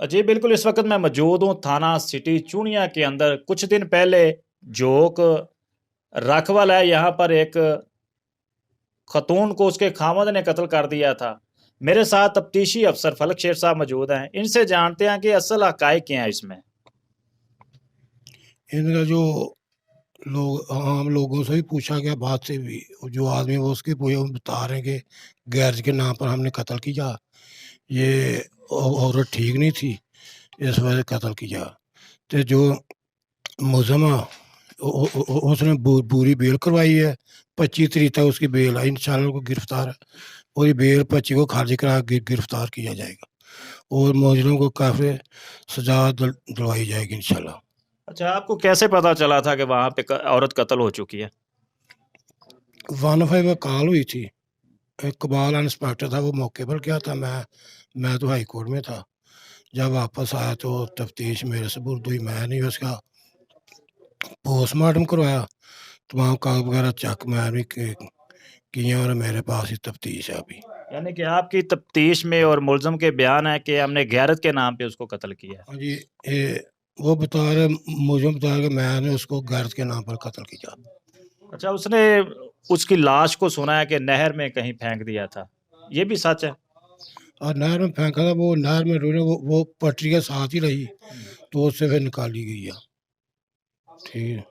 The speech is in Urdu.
جی بالکل، اس وقت میں موجود ہوں تھانہ سٹی چونیا کے اندر۔ کچھ دن پہلے جوک رکھول ہے، یہاں پر ایک خاتون کو اس کے خامد نے قتل کر دیا تھا۔ میرے ساتھ تفتیشی افسر فلک شیر صاحب موجود ہیں، ان سے جانتے ہیں کہ اصل حقائق کیا ہیں اس میں۔ ان کا جو لوگ عام لوگوں سے بھی پوچھا گیا، بات سے بھی جو آدمی وہ اس کے بتا رہے ہیں کہ غیر کے نام پر ہم نے قتل کیا، یہ عورت ٹھیک نہیں تھی اس وجہ سے قتل کیا۔ تو جو ملزمہ اس نے پوری بیل کروائی ہے، 25 تاریخ تک اس کی بیل ہے، انشاءاللہ کو گرفتار ہے، اور یہ بیل 25 کو خارج کرا گرفتار کیا جائے گا، اور ملزموں کو کافی سزا دلوائی جائے گی انشاءاللہ۔ اچھا، آپ کو کیسے پتا چلا تھا کہ وہاں پہ عورت قتل ہو چکی ہے؟ 105 میں کال ہوئی تھی، اقبال انسپیکٹر تھا، وہ موقع پر کیا تھا، میں تو ہائی کورٹ میں تھا۔ جب واپس آیا تو تفتیش میرے سپرد ہوئی، میں نے اس کا پوسٹ مارٹم کروایا، تمام کاغذ وغیرہ چیک میں نے کیے، اور میرے پاس ہی تفتیش ہے ابھی۔ یعنی کہ آپ کی تفتیش میں اور ملزم کے بیان ہے کہ ہم نے غیرت کے نام پہ اس کو قتل کیا ہے؟ ہاں جی، وہ بتا رہے، مجھے بتا رہے کہ میں نے اس کو غیرت کے نام پر قتل کیا۔ اچھا، اس نے اس کی لاش کو سنا ہے کہ نہر میں کہیں پھینک دیا تھا، یہ بھی سچ ہے؟ اور نہر میں پھینکا تھا، وہ نہر میں وہ پٹری کے ساتھ ہی رہی، تو اس سے پھر نکالی گئی ہے۔ ٹھیک ہے۔